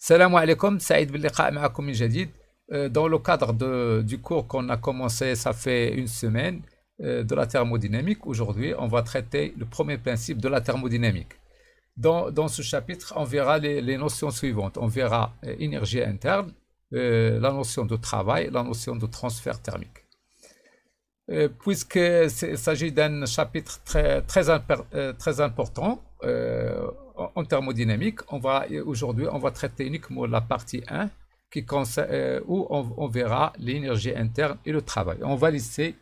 Salam alaikum, Saïd باللقاء معكم من جديد. Dans le cadre du cours qu'on a commencé, ça fait une semaine, de la thermodynamique, aujourd'hui, on va traiter le premier principe de la thermodynamique. Dans ce chapitre, on verra les notions suivantes. On verra énergie interne, la notion de travail, la notion de transfert thermique. Puisqu'il s'agit d'un chapitre très important en thermodynamique, aujourd'hui on va traiter uniquement la partie 1 où on verra l'énergie interne et le travail. On va laisser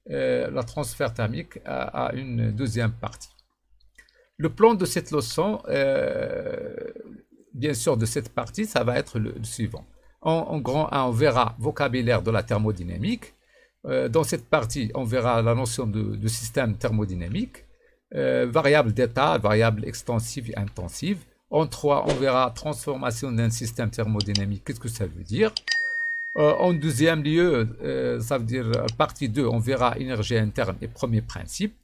la transfert thermique à une deuxième partie. Le plan de cette leçon, bien sûr de cette partie, ça va être le suivant. En grand 1, on verra vocabulaire de la thermodynamique. Dans cette partie, on verra la notion de système thermodynamique, variable d'état, variable extensive et intensive. En 3, on verra transformation d'un système thermodynamique, qu'est-ce que ça veut dire. En deuxième lieu, ça veut dire partie 2, on verra énergie interne et premier principe.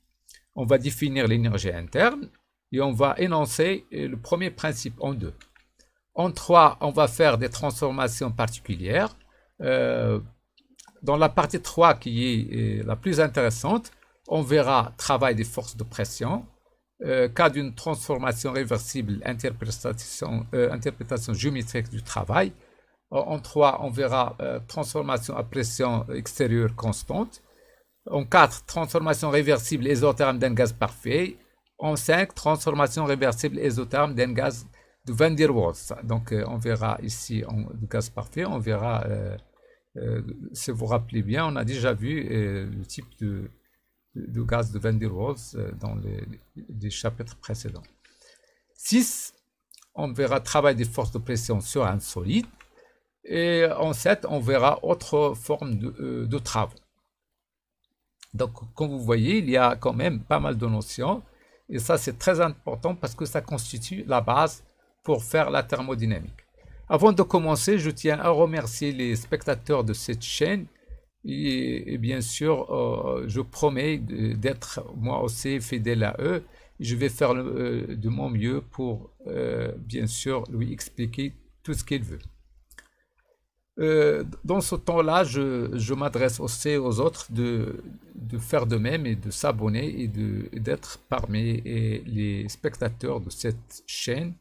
On va définir l'énergie interne et on va énoncer le premier principe en 2. En 3, on va faire des transformations particulières. Dans la partie 3, qui est la plus intéressante, on verra travail des forces de pression, cas d'une transformation réversible, interprétation géométrique du travail. En 3, on verra transformation à pression extérieure constante. En 4, transformation réversible isotherme d'un gaz parfait. En 5, transformation réversible isotherme d'un gaz de Van der Waals. Donc, on verra ici le gaz parfait, on verra... si vous vous rappelez bien, on a déjà vu le type de gaz de Van der Waals dans les chapitres précédents. 6, on verra travail des forces de pression sur un solide. Et en 7, on verra autre forme de travaux. Donc, comme vous voyez, il y a quand même pas mal de notions. Et ça, c'est très important parce que ça constitue la base pour faire la thermodynamique. Avant de commencer, je tiens à remercier les spectateurs de cette chaîne et bien sûr, je promets d'être moi aussi fidèle à eux. Je vais faire de mon mieux pour, bien sûr, lui expliquer tout ce qu'il veut. Dans ce temps-là, je m'adresse aussi aux autres de faire de même et de s'abonner et d'être parmi les spectateurs de cette chaîne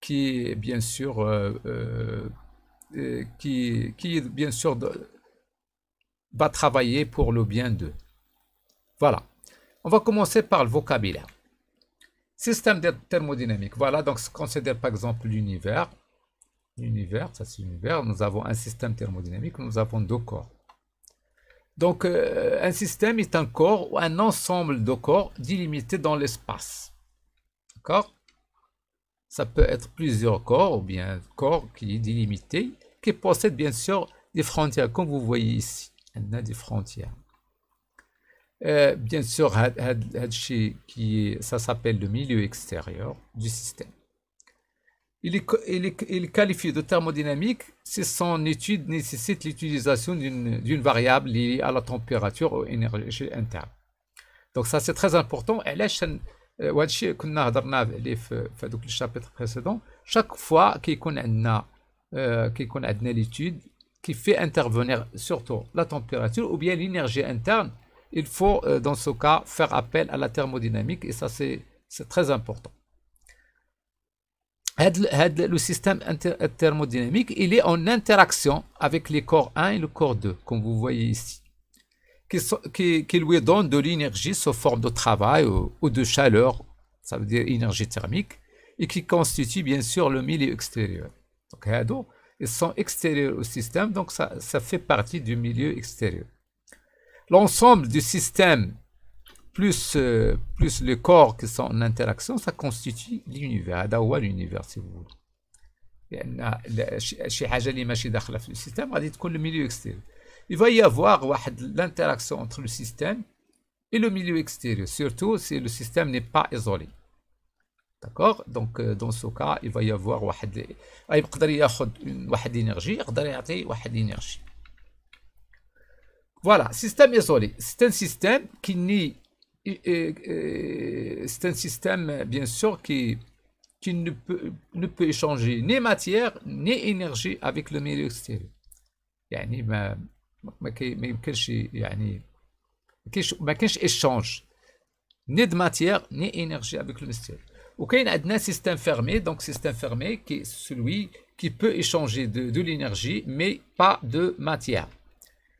qui bien sûr bien sûr va travailler pour le bien d'eux. Voilà. On va commencer par le vocabulaire. Système thermodynamique. Voilà, donc considère par exemple l'univers. L'univers, ça c'est l'univers. Nous avons un système thermodynamique, nous avons deux corps. Donc, un système est un corps ou un ensemble de corps délimité dans l'espace. D'accord? Ça peut être plusieurs corps ou bien un corps qui est délimité, qui possède bien sûr des frontières, comme vous voyez ici. On a des frontières. Bien sûr, ça s'appelle le milieu extérieur du système. Il est qualifié de thermodynamique si son étude nécessite l'utilisation d'une variable liée à la température ou énergie interne. Donc ça c'est très important. وهادشي كنا هضرنا عليه في هذوك الشابتر بريسيدون. chaque fois كيكون عندنا l'étude qui fait intervenir surtout la température ou bien l'énergie interne, il faut dans ce cas faire appel à la thermodynamique et ça c'est très important. Le système thermodynamique, il est en interaction avec les corps 1 et le corps 2, comme vous voyez ici, qui lui donne de l'énergie sous forme de travail ou de chaleur, ça veut dire énergie thermique, et qui constitue bien sûr le milieu extérieur. Donc, ils sont extérieurs au système, donc ça fait partie du milieu extérieur. L'ensemble du système plus les corps qui sont en interaction, ça constitue l'univers. هذا هو l'univers si vous voulez. لأن شي حاجة اللي ماشي داخلة في السيستم غادي تكون le milieu extérieur. Il va y avoir l'interaction entre le système et le milieu extérieur, surtout si le système n'est pas isolé. D'accord? Donc, dans ce cas, il va y avoir يقدر ياخذ واحد énergie, يقدر يعطي واحد énergie. Voilà, système isolé. C'est un système qui n'est c'est un système, bien sûr, qui ne peut échanger ni matière ni énergie avec le milieu extérieur. يعني ما يمكنش يعني ما كاينش échange ni de matière ni énergie avec le extérieur. وكاين عندنا système fermé, donc système fermé qui est celui qui peut échanger de l'énergie mais pas de matière.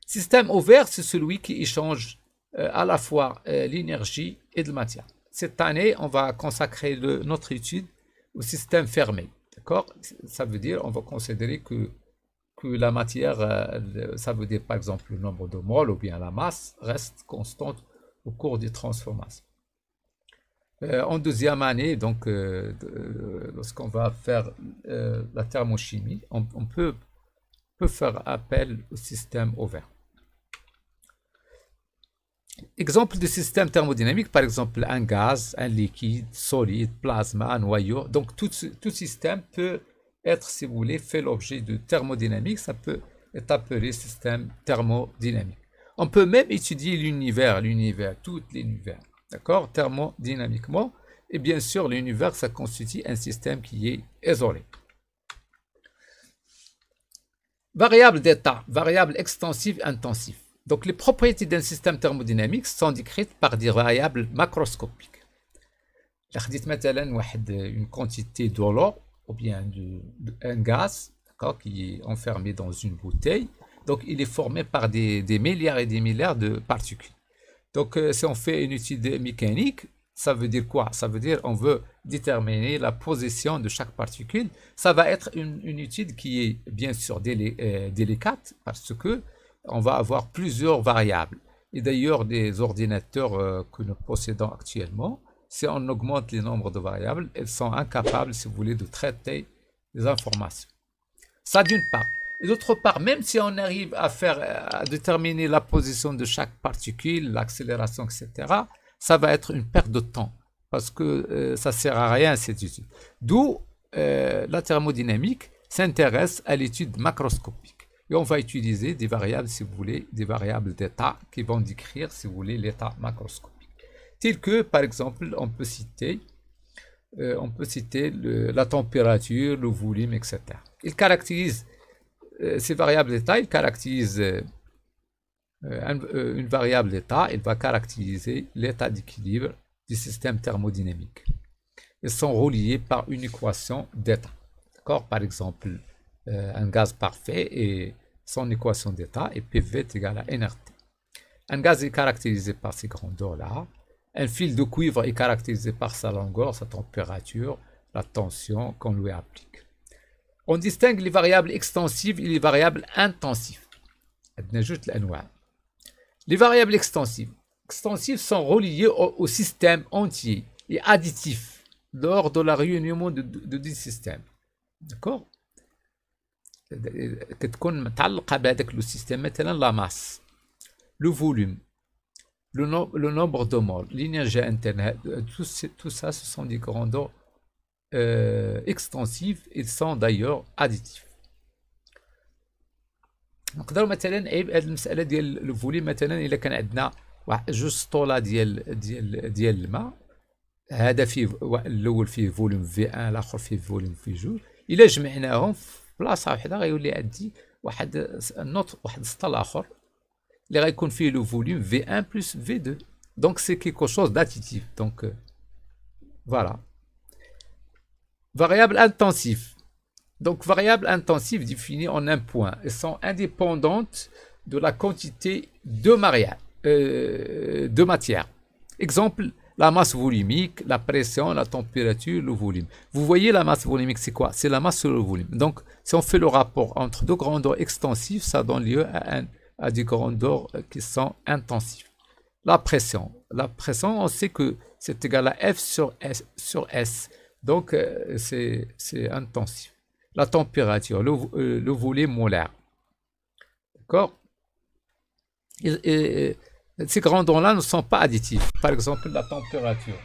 Système ouvert, c'est celui qui échange à la fois l'énergie et de la matière. Cette année, on va consacrer notre étude au système fermé. D'accord? Ça veut dire on va considérer que la matière, ça veut dire par exemple le nombre de moles ou bien la masse reste constante au cours des transformations. En deuxième année, donc, lorsqu'on va faire la thermochimie, on peut faire appel au système ouvert. Exemple de système thermodynamique, par exemple un gaz, un liquide, solide, plasma, un noyau. Donc tout système peut être, si vous voulez, fait l'objet de thermodynamique. Ça peut être appelé système thermodynamique. On peut même étudier l'univers, tout l'univers. D'accord? Thermodynamiquement. Et bien sûr, l'univers, ça constitue un système qui est isolé. Variable d'état, variable extensive, intensive. Donc, les propriétés d'un système thermodynamique sont décrites par des variables macroscopiques. Une quantité de l'eau ou bien un gaz qui est enfermé dans une bouteille. Donc, il est formé par des milliards et des milliards de particules. Donc, si on fait une étude mécanique, ça veut dire quoi? Ça veut dire on veut déterminer la position de chaque particule. Ça va être une étude qui est bien sûr délicate parce que on va avoir plusieurs variables. Et d'ailleurs, des ordinateurs que nous possédons actuellement, si on augmente les nombres de variables, elles sont incapables, si vous voulez, de traiter les informations. Ça d'une part. Et d'autre part, même si on arrive à déterminer la position de chaque particule, l'accélération, etc., ça va être une perte de temps parce que ça ne sert à rien cette étude. D'où la thermodynamique s'intéresse à l'étude macroscopique. Et on va utiliser des variables, si vous voulez, des variables d'état qui vont décrire, si vous voulez, l'état macroscopique. Tel que, par exemple, on peut citer la température, le volume, etc. Il caractérise ces variables d'état, il caractérise une variable d'état, il va caractériser l'état d'équilibre du système thermodynamique. Ils sont reliés par une équation d'état. D'accord? Par exemple, un gaz parfait et son équation d'état est PV est égal à nRT. Un gaz est caractérisé par ces grandeurs-là. Un fil de cuivre est caractérisé par sa longueur, sa température, la tension qu'on lui applique. On distingue les variables extensives et les variables intensives. Les variables extensives sont reliées au système entier et additifs lors de la réunion de deux systèmes. D'accord? كتكون متعلقة بهذاك لو سيستيم مثلا لا ماس لو فوليوم le nombre de moles, l'énergie interne, tout ça, ce sont des grandeurs extensives, ils sont d'ailleurs additifs. نقدروا مثلا هذه المسألة ديال الفوليوم مثلا إلا كان عندنا واحد جوج سطولا ديال الماء، هذا فيه الأول فيه فوليوم في 1 الآخر فيه فوليوم في 2، إلا جمعناهم في بلاصة واحدة غيولي عندي واحد السطل آخر اللي غيكون فيه لو فوليوم V1 plus V2. Donc c'est quelque chose d'additif. Donc voilà. Variable intensive. Donc variable intensive définie en un point. Elles sont indépendantes de la quantité de matière. Exemple, la masse volumique, la pression, la température, le volume. Vous voyez la masse volumique, c'est quoi? C'est la masse sur le volume. Donc si on fait le rapport entre deux grandeurs extensives, ça donne lieu à des grandeurs qui sont intensives. La pression, on sait que c'est égal à F sur S. Donc, c'est intensif. La température, le volume molaire. D'accord? Et ces grandeurs-là ne sont pas additifs. Par exemple, la température.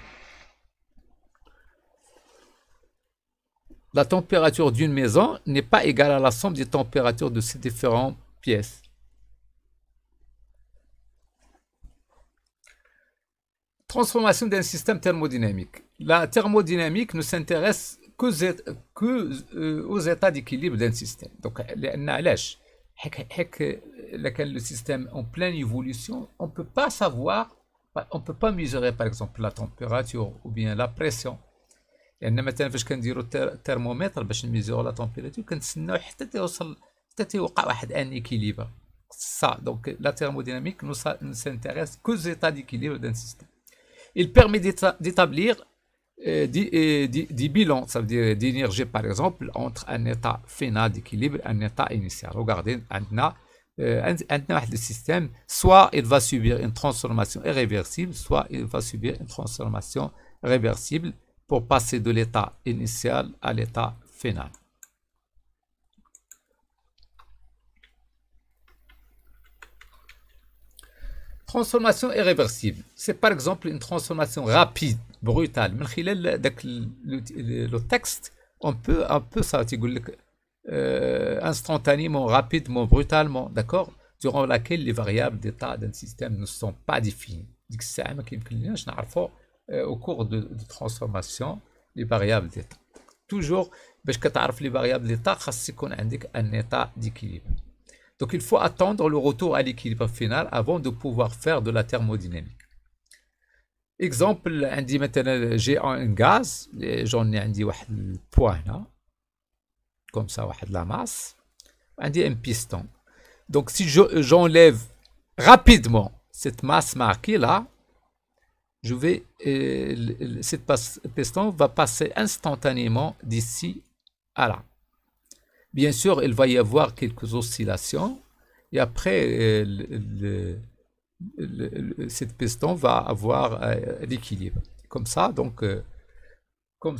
La température d'une maison n'est pas égale à la somme des températures de ces différentes pièces. Transformation d'un système thermodynamique. La thermodynamique ne s'intéresse aux états d'équilibre d'un système. Donc, le système en pleine évolution, on ne peut pas savoir, on ne peut pas mesurer par exemple la température ou bien la pression. لان مثلا فاش كنديروا الترمومتر باش نميزيو لا تمبيراتور كنتسناو حتى توقع واحد ان ايكيليبر ça donc la thermodynamique ne s'intéresse qu'aux états d'équilibre d'un système. Il permet d'établir des bilans, ça veut dire d'énergie par exemple entre un état final d'équilibre et un état initial. Regardez, عندنا واحد le système, soit il va subir une transformation irréversible, soit il va subir une transformation réversible pour passer de l'état initial à l'état final. Transformation irréversible, c'est par exemple une transformation rapide, brutale. من خلال داك le texte, on peut ça تيقول لك instantanément, rapidement, brutalement, d'accord, durant laquelle les variables d'état d'un système ne sont pas définies. ديك الساعة ما كيمكنلناش نعرفوا au cours de transformation les variables d'état. Toujours باش كتعرف les variables d'état خاص يكون عندك un état d'équilibre. Donc il faut attendre le retour à l'équilibre final avant de pouvoir faire de la thermodynamique. Exemple, عندي مثلا j'ai un gaz, j'en ai عندي واحد البوا هنا comme ça واحد la masse, عندي un piston. Donc si j'enlève rapidement cette masse marquée là, je vais cette piston va passer instantanément d'ici à là. Bien sûr, il va y avoir quelques oscillations et après, cette piston va avoir l'équilibre. Comme ça, donc, comme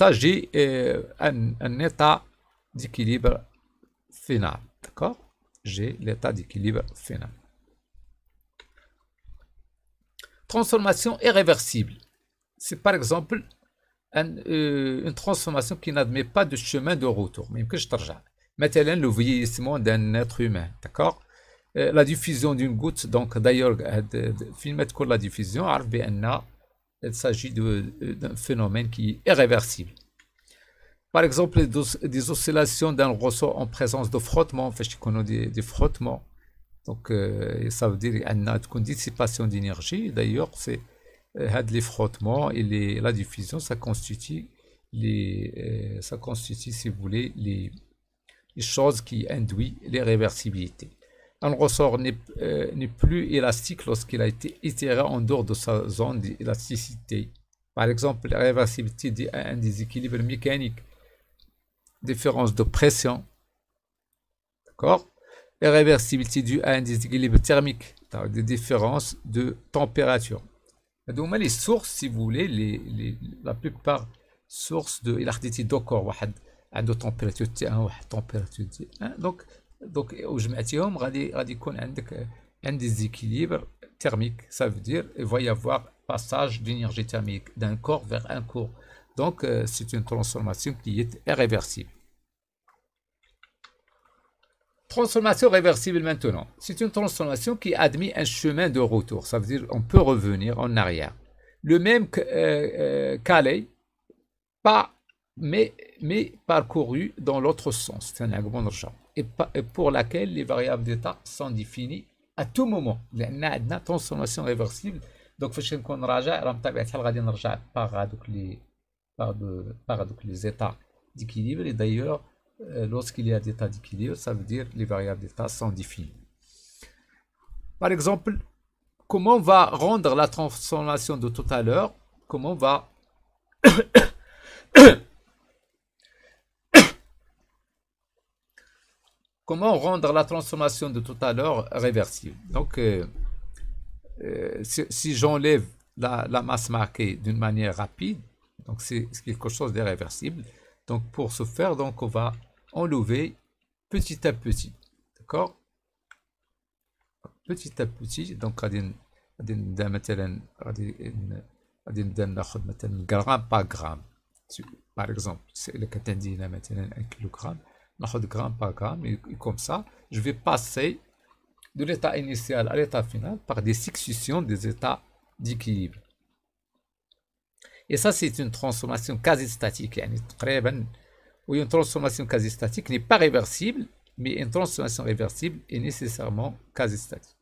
ça, j'ai un état d'équilibre final. D'accord? J'ai l'état d'équilibre final. Transformation irréversible. C'est par exemple une transformation qui n'admet pas de chemin de retour. Mais que je ترجع. Maintenant, le vieillissement d'un être humain, d'accord? La diffusion d'une goutte, donc d'ailleurs, فين تكون la diffusion, عرف بأن il s'agit d'un phénomène qui est irréversible. Par exemple, des oscillations d'un ressort en présence de frottement, فاش يكونوا des frottements. Donc, ça veut dire qu'il y a une dissipation d'énergie. D'ailleurs, c'est les frottements et la diffusion, ça constitue, si vous voulez, les choses qui induisent l'irréversibilité. Un ressort n'est plus élastique lorsqu'il a été itéré en dehors de sa zone d'élasticité. Par exemple, la réversibilité est un déséquilibre mécanique, différence de pression, d'accord? La réversibilité due à un déséquilibre thermique, des différences de température. Donc, les sources, si vous voulez, la plupart sources de l'électricité d'accord, واحد عنده température T1 واحد température T1. Donc وجمعتيهم غادي يكون عندك un déséquilibre thermique. Ça veut dire il va y avoir passage d'énergie thermique d'un corps vers un corps. Donc c'est une transformation qui est irréversible. Transformation réversible maintenant. C'est une transformation qui admet un chemin de retour. Ça veut dire qu'on peut revenir en arrière. Le même qu'aller, mais parcouru dans l'autre sens. Et pour laquelle les variables d'état sont définies à tout moment. لأن عندنا transformation réversible. Donc فاش نكون راجع راه بطبيعة الحال غادي نرجع par هذوك les états d'équilibre. Et d'ailleurs, lorsqu'il y a des états d'équilibre, ça veut dire que les variables d'état sont définies. Par exemple, comment on va rendre la transformation de tout à l'heure? Comment on va comment rendre la transformation de tout à l'heure réversible? Donc, si j'enlève la masse marquée d'une manière rapide, donc c'est quelque chose d'irréversible. Donc, pour ce faire, donc on va enlever petit à petit, d'accord? Petit à petit. Donc غادي نبدا مثلا غادي نبدا ناخذ مثلا غرام با غرام. Par exemple, الا كانت عندي هنا مثلا 1 كيلوغرام ناخذ غرام با غرام. Et comme ça, je vais passer de l'état initial à l'état final par des successions des états d'équilibre. Et ça, c'est une transformation quasi statique. Ou une transformation quasi statique n'est pas réversible, mais une transformation réversible est nécessairement quasi statique.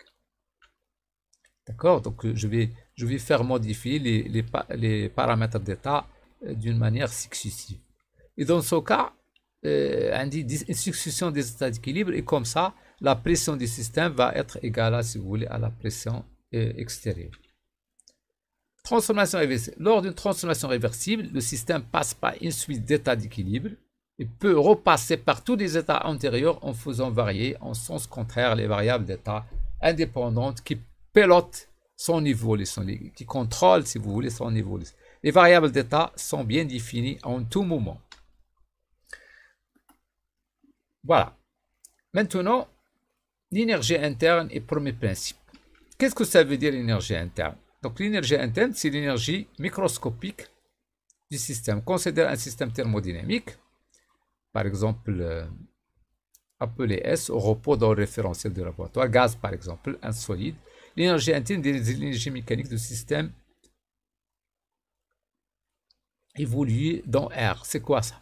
D'accord? Donc, je vais faire modifier les paramètres d'état d'une manière successive. Et dans ce cas, on dit une succession des états d'équilibre, et comme ça, la pression du système va être égale à, si vous voulez, à la pression extérieure. Transformation réversible. Lors d'une transformation réversible, le système passe par une suite d'états d'équilibre et peut repasser par tous les états antérieurs en faisant varier en sens contraire les variables d'état indépendantes qui pilotent son évolution, qui contrôlent, si vous voulez, son évolution. Les variables d'état sont bien définies en tout moment. Voilà. Maintenant, l'énergie interne est premier principe. Qu'est-ce que ça veut dire l'énergie interne? Donc l'énergie interne, c'est l'énergie microscopique du système. Considère un système thermodynamique, par exemple, appelé S, au repos dans le référentiel de laboratoire, gaz par exemple, un solide. L'énergie interne est l'énergie mécanique du système évoluée dans R. C'est quoi ça?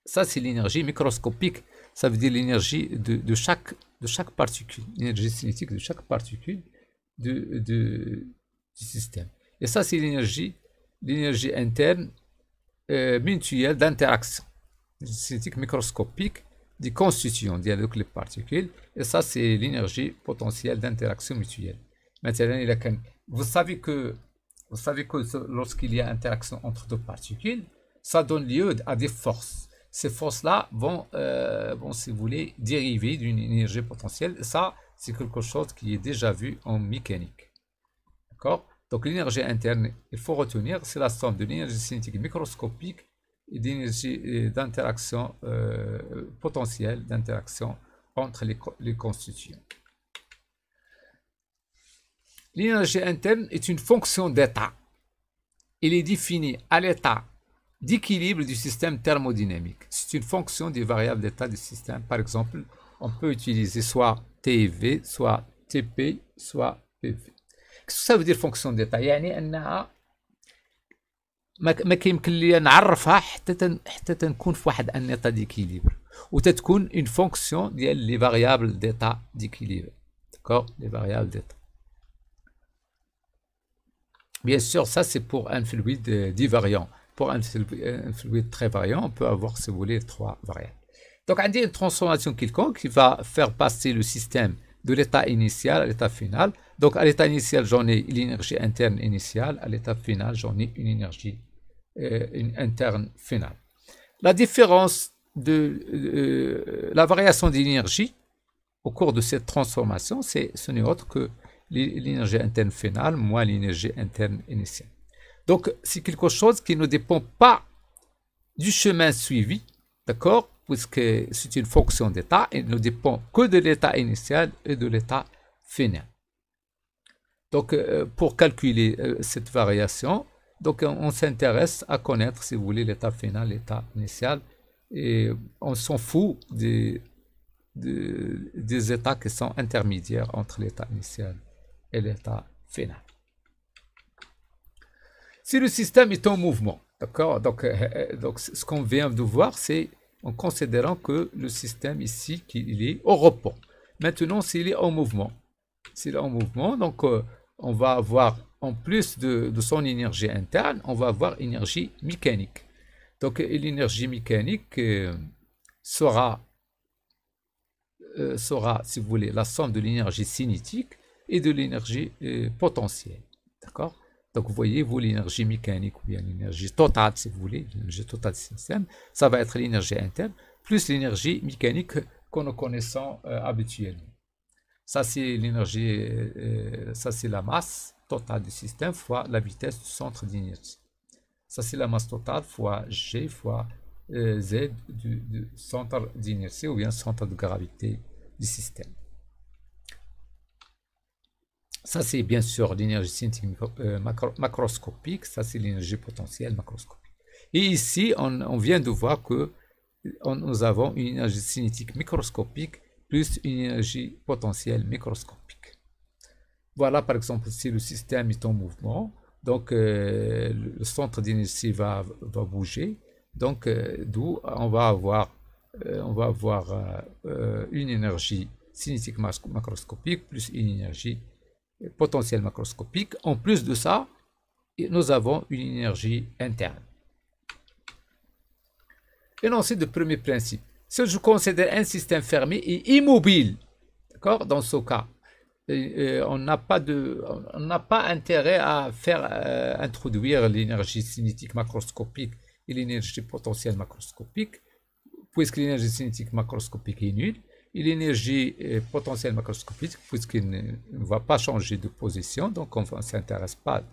Ça, c'est l'énergie microscopique. Ça veut dire l'énergie de chaque particule, l'énergie cinétique de chaque particule du système. Et ça, c'est l'énergie interne mutuelle d'interaction, cinétique microscopique des constituants, avec les particules. Et ça, c'est l'énergie potentielle d'interaction mutuelle. Maintenant, vous savez que lorsqu'il y a interaction entre deux particules, ça donne lieu à des forces. Ces forces-là vont, si vous voulez, dériver d'une énergie potentielle. Ça, c'est quelque chose qui est déjà vu en mécanique. D'accord? Donc, l'énergie interne, il faut retenir, c'est la somme de l'énergie cinétique microscopique et d'énergie d'interaction potentielle, d'interaction entre les constituants. L'énergie interne est une fonction d'état. Elle est définie à l'état d'équilibre du système thermodynamique. C'est une fonction des variables d'état du système. Par exemple, on peut utiliser soit TV, soit TP, soit PV. Qu'est-ce que ça veut dire fonction d'état? يعني أنها ما كيمكن لي نعرفها حتى تنكون في واحد ان état d'équilibre وتتكون une fonction ديال les variables d'état d'équilibre. D'accord? Les variables d'état. Bien sûr, ça c'est pour un fluide divariant. Pour un fluide très variant, on peut avoir, si vous voulez, trois variables. Donc, on dit une transformation quelconque qui va faire passer le système de l'état initial à l'état final. Donc, à l'état initial, j'en ai l'énergie interne initiale. À l'état final, j'en ai une énergie interne finale. La différence la variation d'énergie au cours de cette transformation, ce n'est autre que l'énergie interne finale moins l'énergie interne initiale. Donc, c'est quelque chose qui ne dépend pas du chemin suivi, d'accord? Puisque c'est une fonction d'état, il ne dépend que de l'état initial et de l'état final. Donc, pour calculer cette variation, donc on s'intéresse à connaître, si vous voulez, l'état final, l'état initial, et on s'en fout des états qui sont intermédiaires entre l'état initial et l'état final. Si le système est en mouvement, d'accord, donc ce qu'on vient de voir, c'est en considérant que le système ici, qu'il est au repos. Maintenant, s'il est en mouvement, donc on va avoir, en plus de son énergie interne, on va avoir énergie mécanique. Donc l'énergie mécanique sera, si vous voulez, la somme de l'énergie cinétique et de l'énergie potentielle, d'accord? Donc, vous voyez, l'énergie mécanique ou bien l'énergie totale, si vous voulez, l'énergie totale du système, ça va être l'énergie interne, plus l'énergie mécanique que nous connaissons habituellement. Ça, c'est l'énergie, ça, c'est la masse totale du système fois la vitesse du centre d'inertie. Ça, c'est la masse totale fois G fois Z du centre d'inertie ou bien centre de gravité du système. Ça, c'est bien sûr l'énergie cinétique macroscopique. Ça, c'est l'énergie potentielle macroscopique. Et ici, on vient de voir que nous avons une énergie cinétique microscopique plus une énergie potentielle microscopique. Voilà, par exemple, si le système est en mouvement, Donc, le centre d'inertie va bouger. Donc, d'où on va avoir une énergie cinétique macroscopique plus une énergie potentielle macroscopique. En plus de ça, nous avons une énergie interne. Énoncé de premier principe. Si je considère un système fermé et immobile, d'accord, dans ce cas, on n'a pas intérêt à faire introduire l'énergie cinétique macroscopique et l'énergie potentielle macroscopique, puisque l'énergie cinétique macroscopique est nulle, et l'énergie potentielle macroscopique, puisqu'elle ne va pas changer de position, donc on ne s'intéresse pas.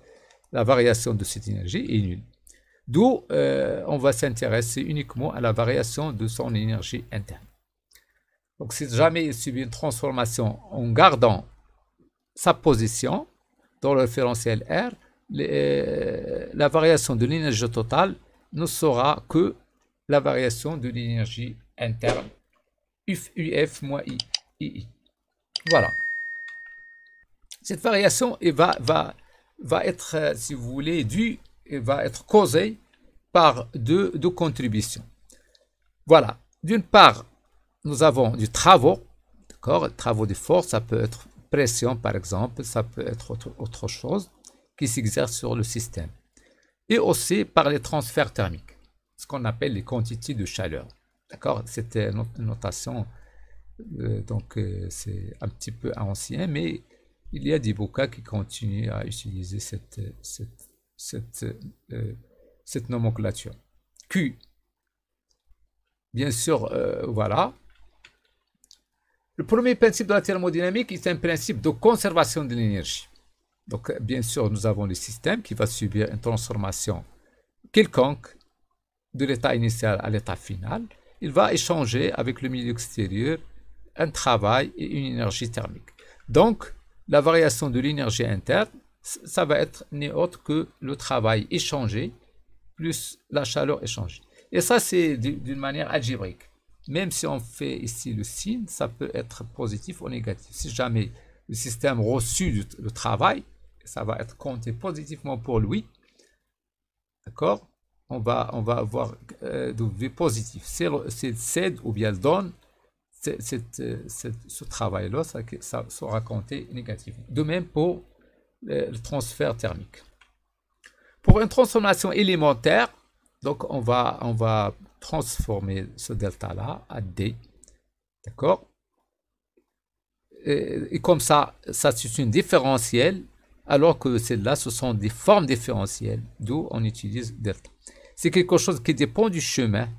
La variation de cette énergie est nulle. D'où on va s'intéresser uniquement à la variation de son énergie interne. Donc si jamais il subit une transformation en gardant sa position dans le référentiel R, la variation de l'énergie totale ne sera que la variation de l'énergie interne, UF moins II. Voilà. Cette variation va être, si vous voulez, due et va être causée par deux contributions. Voilà. D'une part, nous avons du travaux, d'accord, travaux de force, ça peut être pression par exemple, ça peut être autre chose qui s'exerce sur le système. Et aussi par les transferts thermiques, ce qu'on appelle les quantités de chaleur. D'accord, c'était une notation, donc c'est un petit peu ancien, mais il y a des bouquins qui continuent à utiliser cette nomenclature. Q. Bien sûr, voilà. Le premier principe de la thermodynamique est un principe de conservation de l'énergie. Donc, bien sûr, nous avons le système qui va subir une transformation quelconque de l'état initial à l'état final. Il va échanger avec le milieu extérieur un travail et une énergie thermique. Donc, la variation de l'énergie interne, ça va être ni autre que le travail échangé plus la chaleur échangée. Et ça, c'est d'une manière algébrique. Même si on fait ici le signe, ça peut être positif ou négatif. Si jamais le système reçu le travail, ça va être compté positivement pour lui. D'accord? On va avoir de positif. C'est cède ou bien donne ce travail-là, ça sera compté négativement. De même pour le transfert thermique. Pour une transformation élémentaire, donc on va transformer ce delta-là à D. D'accord? Et comme ça c'est une différentielle, alors que celles-là, ce sont des formes différentielles, d'où on utilise delta. C'est quelque chose qui dépend du chemin.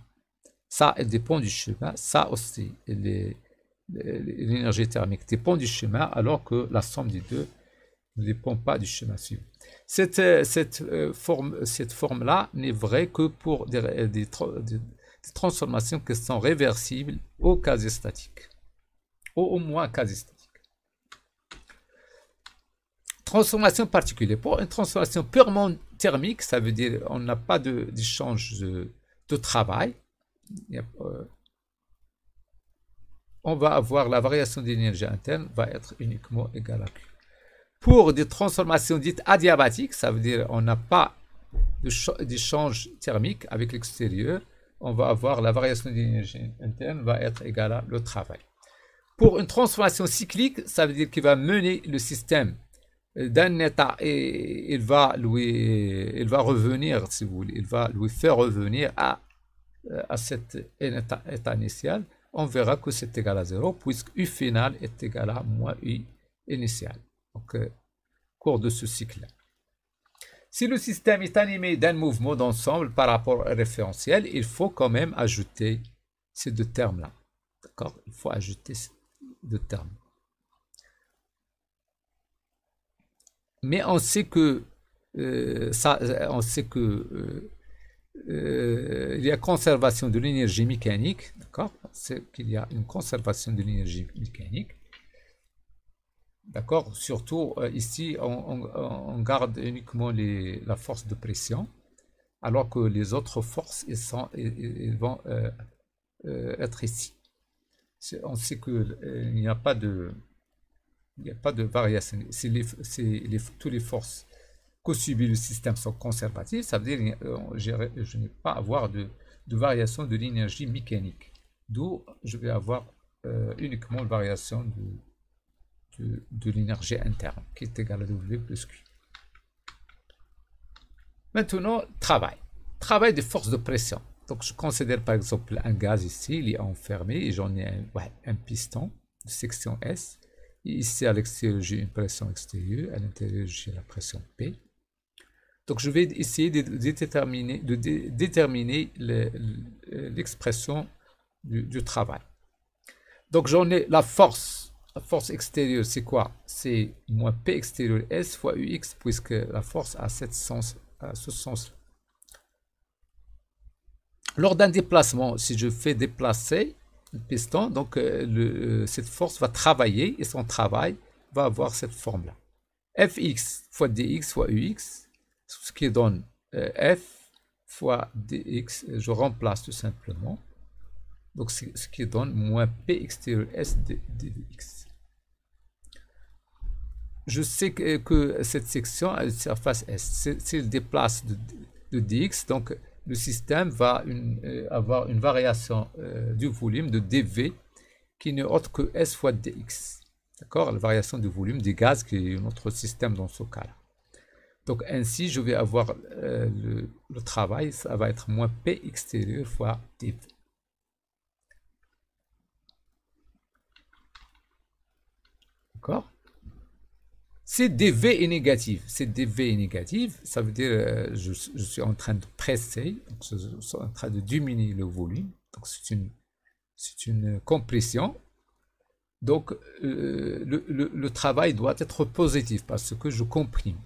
Ça, elle dépend du chemin. Ça aussi, l'énergie thermique dépend du chemin, alors que la somme des deux ne dépend pas du chemin suivant. Cette forme-là n'est vraie que pour des transformations qui sont réversibles au quasi-statique, au moins quasi-statique. Transformation particulière. Pour une transformation purement thermique, ça veut dire on n'a pas d'échange de travail. On va avoir la variation d'énergie interne va être uniquement égale à Q. Pour des transformations dites adiabatiques, ça veut dire on n'a pas d'échange thermique avec l'extérieur, on va avoir la variation d'énergie interne va être égale à le travail. Pour une transformation cyclique, ça veut dire qu'il va mener le système d'un état et il va revenir, si vous voulez, il va lui faire revenir à cet état initial. On verra que c'est égal à 0 puisque U final est égal à moins U initial. Donc, cours de ce cycle-là. Si le système est animé d'un mouvement d'ensemble par rapport au référentiel, il faut quand même ajouter ces deux termes-là. D'accord? Il faut ajouter ces deux termes. Mais on sait que il y a conservation de l'énergie mécanique, d'accord? C'est qu'il y a une conservation de l'énergie mécanique. D'accord? Surtout ici, on garde uniquement la force de pression, alors que les autres forces, ils vont être ici. On sait qu'il n'y a pas de variation. C'est toutes les forces que subit le système sont conservatifs, ça veut dire que je n'ai pas à avoir de variation de l'énergie mécanique. D'où je vais avoir uniquement une variation de l'énergie interne qui est égale à W plus Q. Maintenant, travail de force de pression. Donc, je considère par exemple un gaz ici, il est enfermé et j'en ai un piston de section S. Et ici, à l'extérieur, j'ai une pression extérieure, à l'intérieur, j'ai la pression P. Donc, je vais essayer de déterminer l'expression du travail. Donc, j'en ai la force. La force extérieure, c'est quoi? C'est moins P extérieur S fois UX, puisque la force a ce sens-là. Lors d'un déplacement, si je fais déplacer le piston, donc cette force va travailler et son travail va avoir cette forme-là. Fx fois dx fois ux, ce qui donne F fois dx, je remplace tout simplement. Donc, c'est ce qui donne moins P extérieur S dx. Je sais que cette section a une surface S. S'il déplace de dx, donc le système va avoir une variation du volume de dV qui n'est autre que S fois dx. D'accord? La variation du volume des gaz qui est notre système dans ce cas-là. Donc ainsi, je vais avoir le travail, ça va être moins P extérieur fois dV. D'accord? Si dV est négatif, ça veut dire je suis en train de presser, donc je suis en train de diminuer le volume, donc c'est une compression. Donc le travail doit être positif parce que je comprime.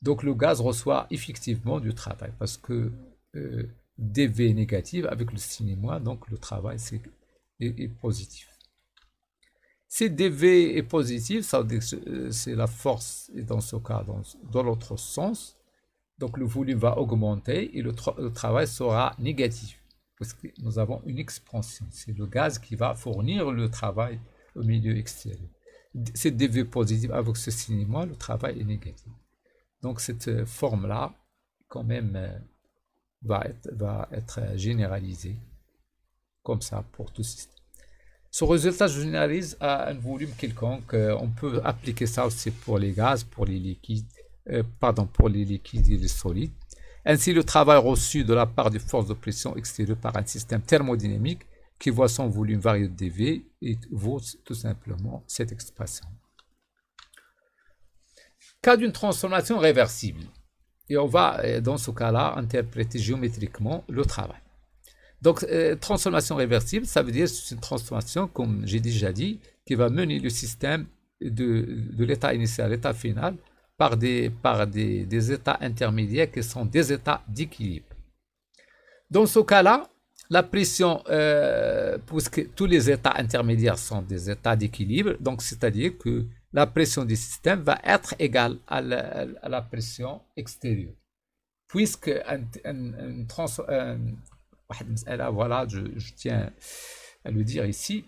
Donc le gaz reçoit effectivement du travail parce que dV est négatif avec le signe moins, donc le travail est positif. Si dV est positif, ça veut dire que c'est la force, et dans ce cas, dans l'autre sens, donc le volume va augmenter et le travail sera négatif, parce que nous avons une expansion. C'est le gaz qui va fournir le travail au milieu extérieur. Si dV positif avec ce signe moins, le travail est négatif. Donc cette forme-là, quand même, va être généralisée, comme ça, pour tout système. Ce résultat généralise à un volume quelconque. On peut appliquer ça aussi pour les gaz, pour les liquides, pour les liquides et les solides. Ainsi, le travail reçu de la part de force de pression extérieure par un système thermodynamique qui voit son volume varier de dV et vaut tout simplement cette expression. Cas d'une transformation réversible. Et on va, dans ce cas-là, interpréter géométriquement le travail. Donc, transformation réversible, ça veut dire que c'est une transformation, comme j'ai déjà dit, qui va mener le système de l'état initial à l'état final par des états intermédiaires qui sont des états d'équilibre. Dans ce cas-là, la pression, puisque tous les états intermédiaires sont des états d'équilibre, donc c'est-à-dire que la pression du système va être égale à la pression extérieure. Puisque voilà, je tiens à le dire ici.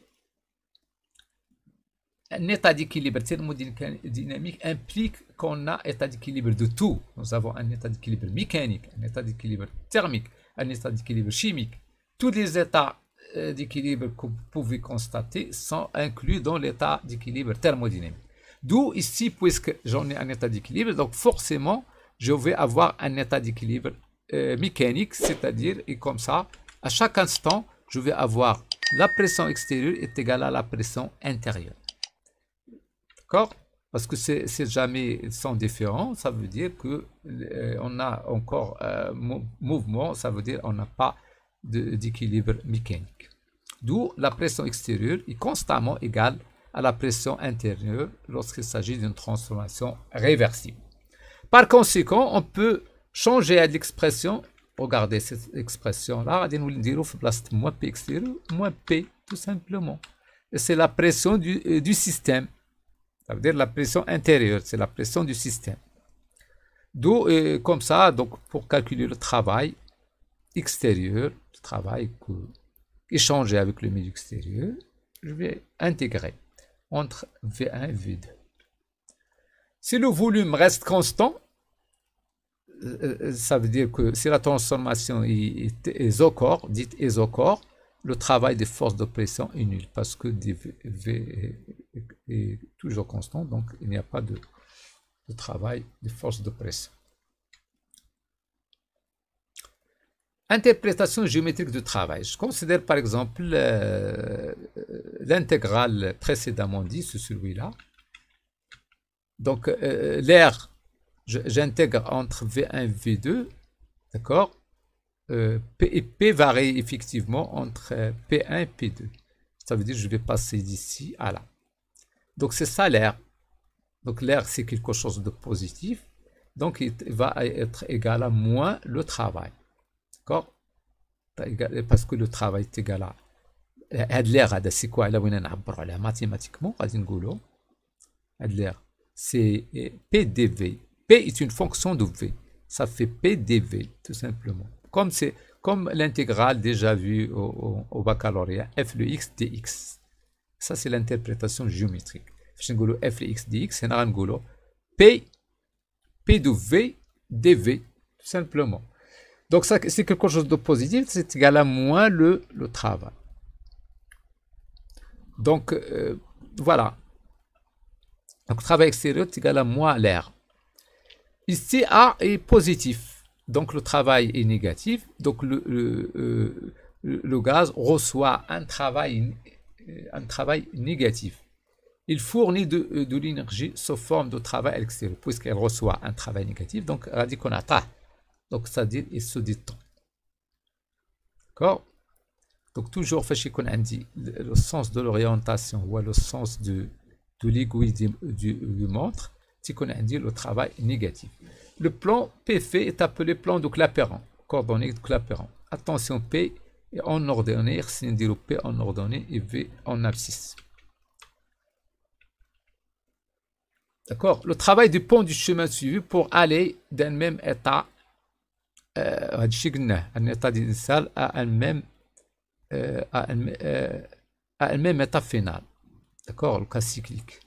Un état d'équilibre thermodynamique implique qu'on a un état d'équilibre de tout. Nous avons un état d'équilibre mécanique, un état d'équilibre thermique, un état d'équilibre chimique. Tous les états d'équilibre que vous pouvez constater sont inclus dans l'état d'équilibre thermodynamique. D'où ici, puisque j'en ai un état d'équilibre, donc forcément, je vais avoir un état d'équilibre mécanique, c'est-à-dire, et comme ça, à chaque instant, je vais avoir la pression extérieure est égale à la pression intérieure. D'accord? Parce que c'est jamais sans différent, ça veut dire que on a encore mouvement, ça veut dire on n'a pas d'équilibre mécanique. D'où la pression extérieure est constamment égale à la pression intérieure lorsqu'il s'agit d'une transformation réversible. Par conséquent, on peut changer l'expression. Regardez cette expression-là, nous dire place moins P extérieur, moins P, tout simplement. C'est la pression du système. Ça veut dire la pression intérieure, c'est la pression du système. D'où, comme ça, donc pour calculer le travail extérieur, le travail échangé avec le milieu extérieur, je vais intégrer entre V1 et V2. Si le volume reste constant, ça veut dire que si la transformation est isochore, dite isochore, le travail des forces de pression est nul parce que dV est toujours constant, donc il n'y a pas de travail des forces de pression. Interprétation géométrique du travail. Je considère par exemple l'intégrale précédemment dit, c'est celui-là. Donc l'air, j'intègre entre V1 et V2, d'accord? P varie effectivement entre P1 et P2. Ça veut dire que je vais passer d'ici à là. Donc c'est ça l'air. Donc l'air c'est quelque chose de positif. Donc il va être égal à moins le travail. D'accord? Parce que le travail est égal à l'air, c'est quoi? Là, on a mathématiquement, l'air, c'est PdV. P est une fonction de V. Ça fait PdV, tout simplement. Comme l'intégrale déjà vue au baccalauréat, f de x dx. Ça, c'est l'interprétation géométrique. F de x dx, c'est P de V dV, tout simplement. Donc, ça, c'est quelque chose de positif, c'est égal à moins le travail. Donc, voilà. Donc, travail extérieur est égal à moins l'air. Ici, A est positif. Donc, le travail est négatif. Donc, le gaz reçoit un travail négatif. Il fournit de l'énergie sous forme de travail à l'extérieur, puisqu'elle reçoit un travail négatif. Donc, on a dit qu'on a ta. Donc, c'est-à-dire, il se détend. D'accord? Donc, toujours, le sens de l'orientation ou le sens de l'aiguille du montre, c'est qu'on a dit le travail négatif. Le plan PF est appelé plan de Clapeyron, coordonnée de Clapeyron. Attention, P est en ordonnée, c'est-à-dire P en ordonnée et V en abscisse. D'accord? Le travail dépend du chemin suivi pour aller d'un même état. Un état initial à un même état final. D'accord? Le cas cyclique.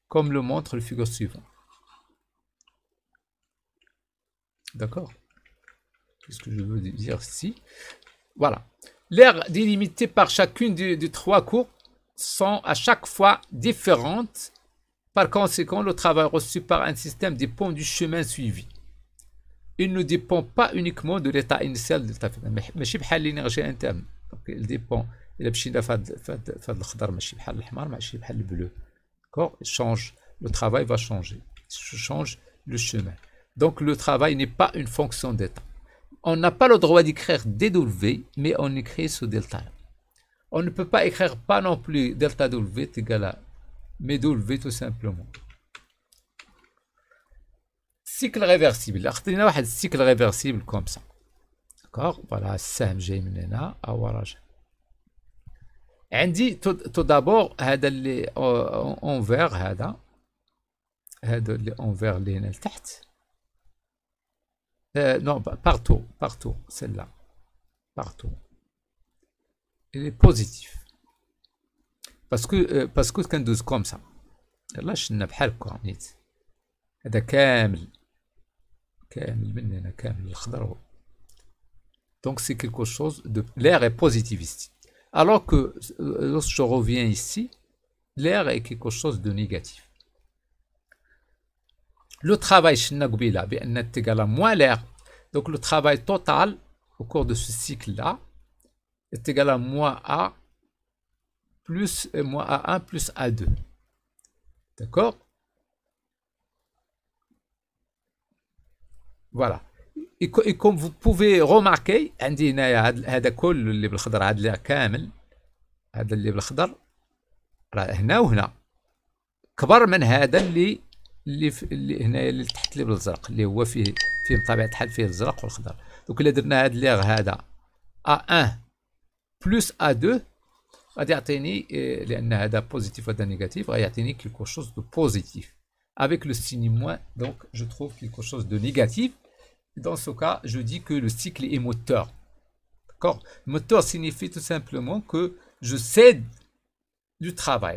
Comme le montre le figure suivant. D'accord? Qu'est-ce que je veux dire ici? Voilà. L'aire délimitée par chacune des trois courbes sont à chaque fois différentes. Par conséquent, le travail reçu par un système dépend du chemin suivi. Il ne dépend pas uniquement de l'état initial de l'état final. ماشي بحال l'énergie interne. Donc, il dépend. Il مشينا فهاد الخضر ماشي بحال الأحمر ماشي بحال البلو. D'accord? Il change. Le travail va changer. Je change le chemin. Donc, le travail n'est pas une fonction d'état. On n'a pas le droit d'écrire dW, mais on écrit ce delta. On ne peut pas écrire pas non plus delta W est égal à mais W tout simplement. Cycle réversible. اخترنا واحد cycle réversible comme ça. D'accord? Voilà, السهم جاي من هنا أو راجع. عندي tout d'abord هذا اللي envers هذا اللي envers اللي هنا لتحت. Non, partout, celle-là. Partout. Il est positif. Parce que كندوز comme ça. يلا شلنا بحال هكا نيت. هذا كامل من هنا كامل الخضر. Donc c'est quelque chose de l'air est positif ici. Alors que lorsque je reviens ici, l'air est quelque chose de négatif. Le travail شلنا قبيله بأن est égal à moins l'air. Donc le travail total au cours de ce cycle-là est égal à moins A plus moins A1 plus A2. D'accord? Voilà. Et comme vous pouvez remarquer, عندي هنايا هذا كل اللي بالخضر هذا اللي كامل هذا اللي بالخضر راه هنا وهنا كبر من هذا اللي هنايا اللي تحت اللي بالازرق اللي هو فيه بطبيعة الحال فيه الازرق والخضر. دوك الا درنا هذا اللي هذا A1 plus A2 غادي يعطيني لان هذا بوزيتيف وهذا نيجاتيف غيعطيني كيلكو شوز دو بوزيتيف. Avec le signe moins, donc je trouve quelque chose de négatif. Dans ce cas, je dis que le cycle est moteur. D'accord? Moteur signifie tout simplement que je cède du travail.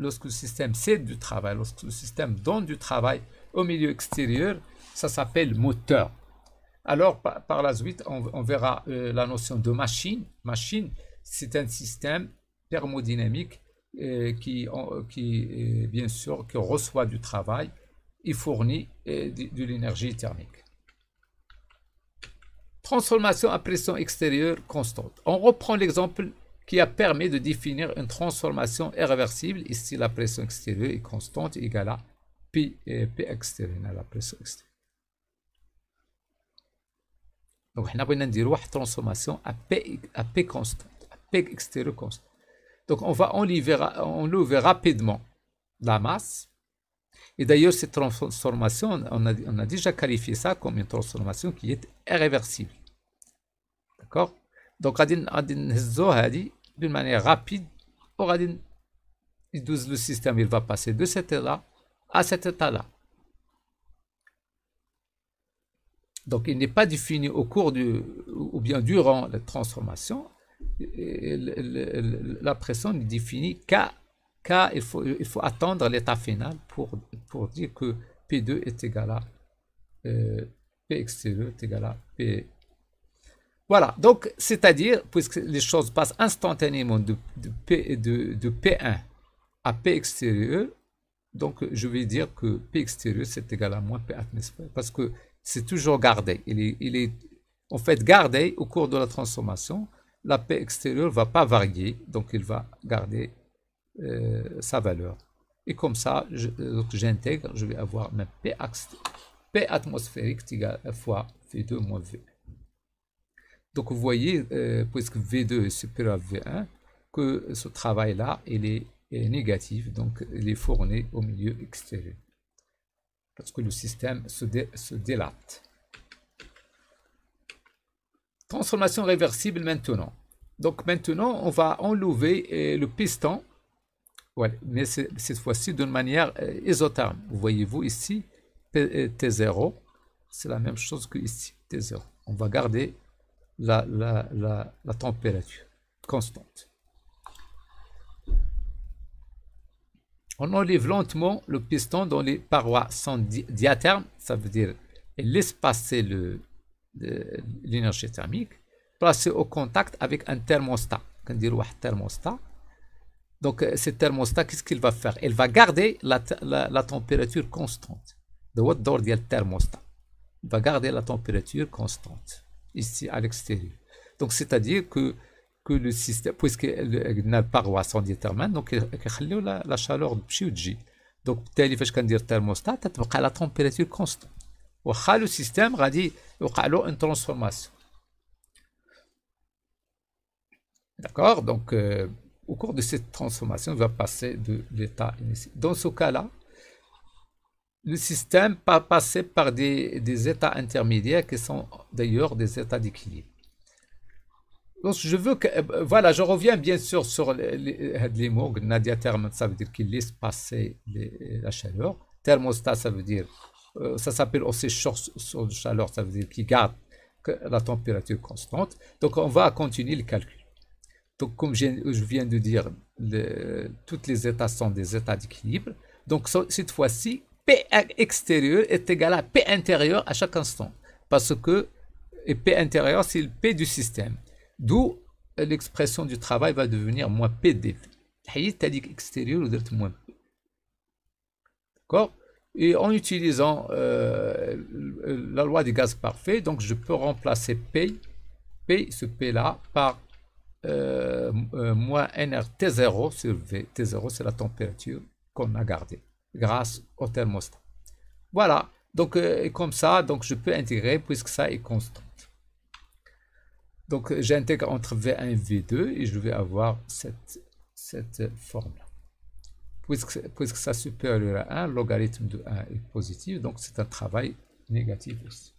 Lorsque le système cède du travail, lorsque le système donne du travail au milieu extérieur, ça s'appelle moteur. Alors, par la suite, on verra la notion de machine. Machine, c'est un système thermodynamique qui, bien sûr, qui reçoit du travail et fournit de l'énergie thermique. Transformation à pression extérieure constante. On reprend l'exemple qui a permis de définir une transformation irréversible. Ici, la pression extérieure est constante égale à P extérieure, la pression extérieure. Donc, on a besoin de une transformation à P constante, à P extérieur constante. Donc, on va enlever rapidement la masse. Et d'ailleurs, cette transformation, on a déjà qualifié ça comme une transformation qui est irréversible. D'accord? Donc, d'une manière rapide, le système il va passer de cet état à cet état-là. Donc, il n'est pas défini au cours ou bien durant la transformation. La pression n'est définie qu'à il faut attendre l'état final pour dire que P2 est égal à P extérieur est égal à P. Voilà, donc c'est-à-dire, puisque les choses passent instantanément de P1 à P extérieur, donc je vais dire que P extérieur c'est égal à moins P atmosphère, parce que c'est toujours gardé. Il est en fait gardé au cours de la transformation. La P extérieure ne va pas varier, donc il va garder sa valeur. Et comme ça, j'intègre, je vais avoir même P atmosphérique égale à fois V2 moins V1. Donc vous voyez, puisque V2 est supérieur à V1, que ce travail-là, il est négatif, donc il est fourni au milieu extérieur. Parce que le système se délate. Transformation réversible maintenant. Donc maintenant, on va enlever le piston, ouais, mais cette fois-ci d'une manière isotherme. Vous voyez-vous ici, T0, c'est la même chose que ici, T0. On va garder la température constante. On enlève lentement le piston dont les parois sont diathermes, ça veut dire elle laisse passer l'énergie thermique, placé au contact avec un thermostat. Quand on dit un thermostat, donc ce thermostat, qu'est-ce qu'il va faire? Il va garder la température constante. Le thermostat. Il va garder la température constante ici à l'extérieur. Donc c'est-à-dire que le système, puisque les parois sont déterminées, donc il la chaleur تمشي وتجي. Donc بالتالي فاش كندير thermostat تتبقى la température constante. واخا le système غادي يوقع له une transformation. D'accord? Donc au cours de cette transformation, il va passer de l'état initial. Dans ce cas-là, le système va passer par des états intermédiaires qui sont d'ailleurs des états d'équilibre. Donc, je veux que, voilà, je reviens bien sûr sur les mots. Diatherme, ça veut dire qu'il laisse passer la chaleur. Thermostat, ça veut dire, ça s'appelle aussi source de chaleur, ça veut dire qu'il garde la température constante. Donc, on va continuer le calcul. Donc, comme je viens de dire, tous les états sont des états d'équilibre. Donc, cette fois-ci, P extérieur est égal à P intérieur à chaque instant. Parce que P intérieur, c'est le P du système. D'où l'expression du travail va devenir moins PD. Extérieur ou moins P. D'accord? Et en utilisant la loi du gaz parfait, donc je peux remplacer P, ce P-là, par moins nRT0 sur V. T0, c'est la température qu'on a gardée grâce au thermostat. Voilà. Donc, comme ça, donc je peux intégrer puisque ça est constant. Donc, j'intègre entre V1 et V2 et je vais avoir cette forme-là. Puisque ça supérieur à 1, le logarithme de 1 est positif, donc c'est un travail négatif aussi.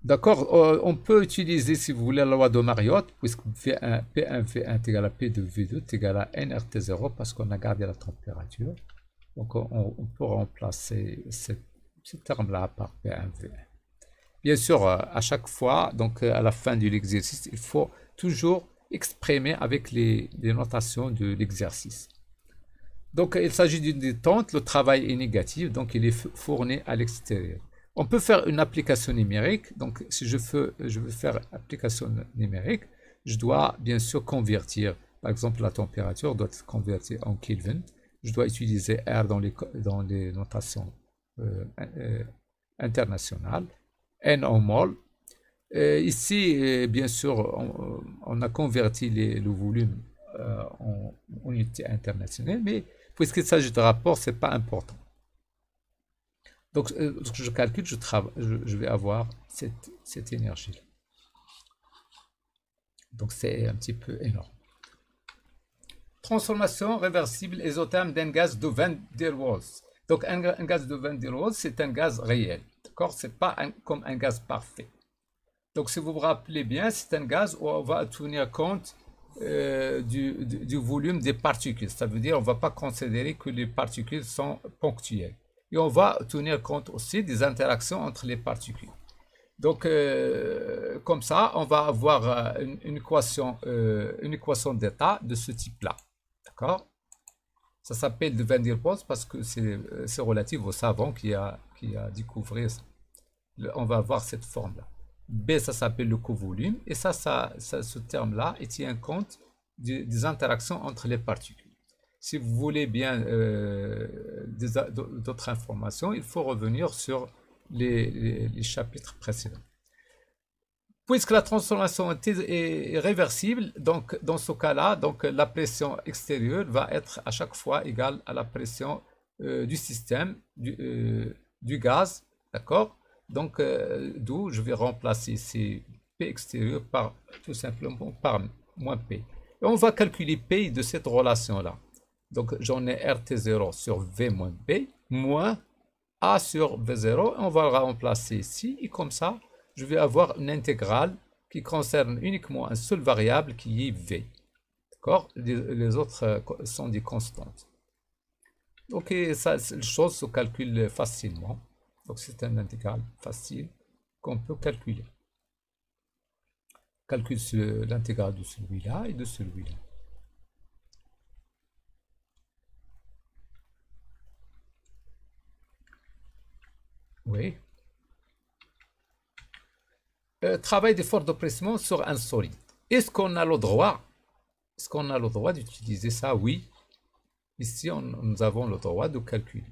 D'accord, on peut utiliser, si vous voulez, la loi de Mariotte, puisque P1 V1 est égal à P de V2 est égal à nRT0 parce qu'on a gardé la température. Donc, on peut remplacer ce terme-là par P1 V1. Bien sûr, à chaque fois, donc à la fin de l'exercice, il faut toujours exprimer avec les notations de l'exercice. Donc, il s'agit d'une détente, le travail est négatif, donc il est fourni à l'extérieur. On peut faire une application numérique. Donc, si je veux faire application numérique, je dois bien sûr convertir. Par exemple, la température doit être convertie en Kelvin. Je dois utiliser R dans les notations internationales. N en mol. Ici, bien sûr, on a converti le volume en unité internationale, mais puisqu'il s'agit de rapport, ce n'est pas important. Donc, lorsque je calcule, je vais avoir cette énergie-là. Donc, c'est un petit peu énorme. Transformation réversible isotherme d'un gaz de Van der Waals. Donc, un gaz de Van der Waals, c'est un gaz réel. D'accord? Ce n'est pas comme un gaz parfait. Donc, si vous vous rappelez bien, c'est un gaz où on va tenir compte du volume des particules. Ça veut dire qu'on ne va pas considérer que les particules sont ponctuelles. Et on va tenir compte aussi des interactions entre les particules. Donc, comme ça, on va avoir une équation d'état de ce type-là. D'accord? Ça s'appelle de Van der Waals parce que c'est relatif au savant qui a découvert ça. On va avoir cette forme-là. B, ça s'appelle le covolume. Et ce terme-là, il tient compte des interactions entre les particules. Si vous voulez bien d'autres informations, il faut revenir sur les chapitres précédents. Puisque la transformation est réversible, donc dans ce cas-là, la pression extérieure va être à chaque fois égale à la pression du système, du gaz, d'accord? Donc, d'où je vais remplacer ici P extérieur tout simplement par moins P. Et on va calculer P de cette relation-là. Donc, j'en ai RT0 sur V moins B, moins A sur V0. On va le remplacer ici. Et comme ça, je vais avoir une intégrale qui concerne uniquement une seule variable qui est V. D'accord? Les autres sont des constantes. Donc, les choses se calculent facilement. Donc, c'est un intégral facile qu'on peut calculer. Calcule l'intégrale de celui-là et de celui-là. Oui. Travail d'effort de pression sur un solide. Est-ce qu'on a le droit d'utiliser ça? Oui. Ici, nous avons le droit de calculer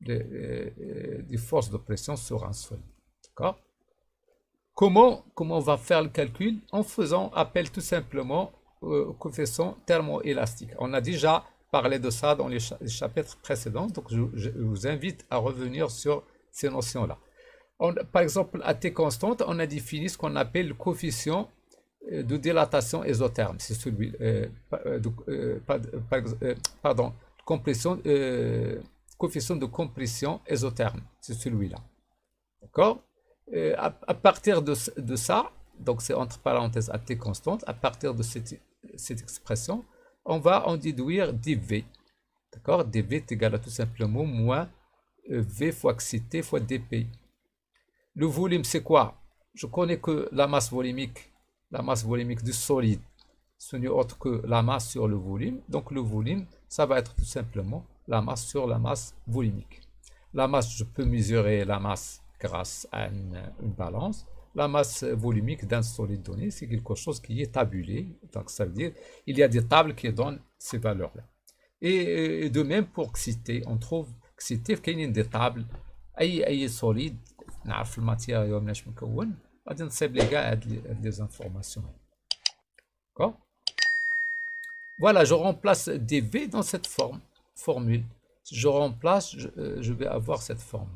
des forces de pression sur un solide. D'accord? Comment on va faire le calcul? En faisant appel tout simplement au coefficient thermoélastique. On a déjà parlé de ça dans les chapitres précédents, donc je vous invite à revenir sur ces notions-là. Par exemple, à T constante, on a défini ce qu'on appelle le coefficient de dilatation isotherme. C'est celui, coefficient de compression isotherme. C'est celui-là. D'accord? À partir de ça, donc c'est entre parenthèses à T constante, à partir de cette expression, on va en déduire dV. D'accord? dV est égal à tout simplement moins V fois XT fois dP. Le volume, c'est quoi? Je connais que la masse volumique du solide, ce n'est autre que la masse sur le volume. Donc le volume, ça va être tout simplement la masse sur la masse volumique. La masse, je peux mesurer la masse grâce à une balance. La masse volumique d'un solide donné, c'est quelque chose qui est tabulé. Donc ça veut dire il y a des tables qui donnent ces valeurs-là. Et de même pour XT, on trouve XT qu'il y a des tables. أي solide نعرف الماتيريال مناش مكون غادي نصيب لي كاع هاد لي زانفورماسيون. D'accord? Voilà, je remplace dV dans cette formule. Si je remplace, je vais avoir cette forme.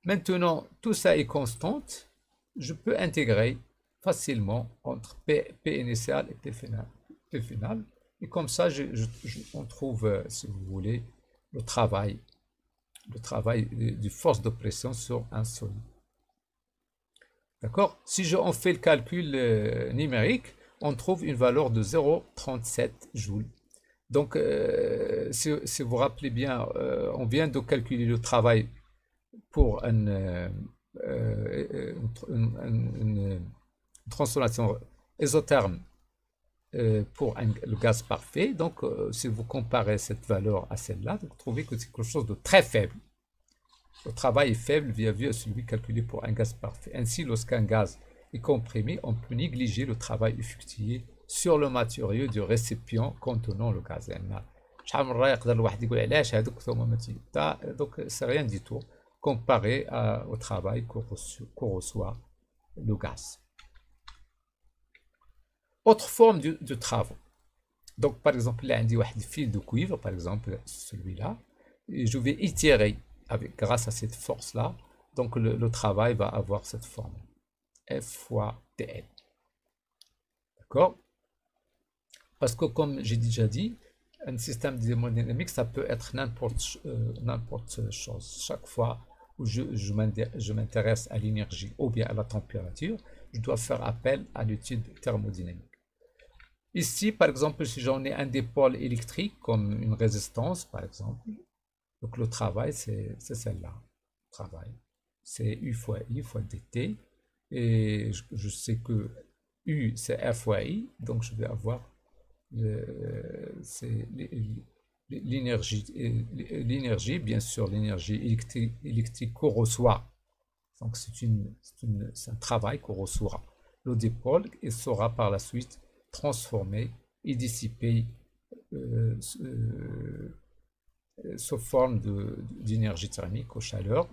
Maintenant, tout ça est constante. Je peux intégrer facilement entre P initial et P final. Et comme ça, on trouve, si vous voulez, le travail du force de pression sur un solide. D'accord? Si on fait le calcul numérique, on trouve une valeur de 0,37 joules. Donc, si vous vous rappelez bien, on vient de calculer le travail pour une transformation isotherme pour le gaz parfait. Donc, si vous comparez cette valeur à celle-là, vous trouvez que c'est quelque chose de très faible. Le travail est faible vis-à-vis de celui calculé pour un gaz parfait. Ainsi, lorsqu'un gaz est comprimé, on peut négliger le travail effectué sur le matériau du récipient contenant le gaz. Donc, c'est rien du tout comparé au travail qu'on reçoit le gaz. Autre forme de travaux. Donc, par exemple, là, on a un fil de cuivre, par exemple, celui-là, et je vais itérer grâce à cette force-là. Donc, le travail va avoir cette forme. F fois TL. D'accord? Parce que, comme j'ai déjà dit, un système d'hémodynamique, ça peut être n'importe chose. Chaque fois où je m'intéresse à l'énergie ou bien à la température, je dois faire appel à l'étude thermodynamique. Ici, par exemple, si j'en ai un dipôle électrique, comme une résistance, par exemple, donc le travail, c'est celle-là. Travail, c'est U fois I fois dt. Et je sais que U, c'est R fois I, donc je vais avoir l'énergie, bien sûr, l'énergie électrique qu'on reçoit. Donc c'est un travail qu'on reçoit. Le dipôle, il sera par la suite transformé et dissipé sous forme d'énergie thermique aux chaleurs,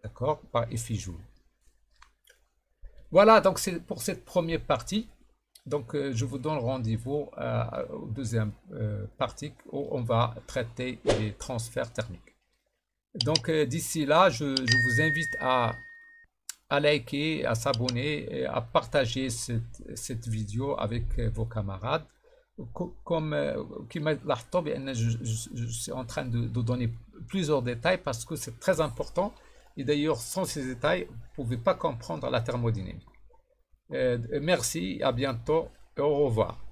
d'accord, par effet Joule. Voilà, donc c'est pour cette première partie. Donc, je vous donne rendez-vous aux deuxième partie où on va traiter les transferts thermiques. Donc, d'ici là, je vous invite à liker, à s'abonner et à partager cette vidéo avec vos camarades. Comme je suis en train de donner plusieurs détails parce que c'est très important. Et d'ailleurs, sans ces détails, vous ne pouvez pas comprendre la thermodynamique. Merci, à bientôt et au revoir.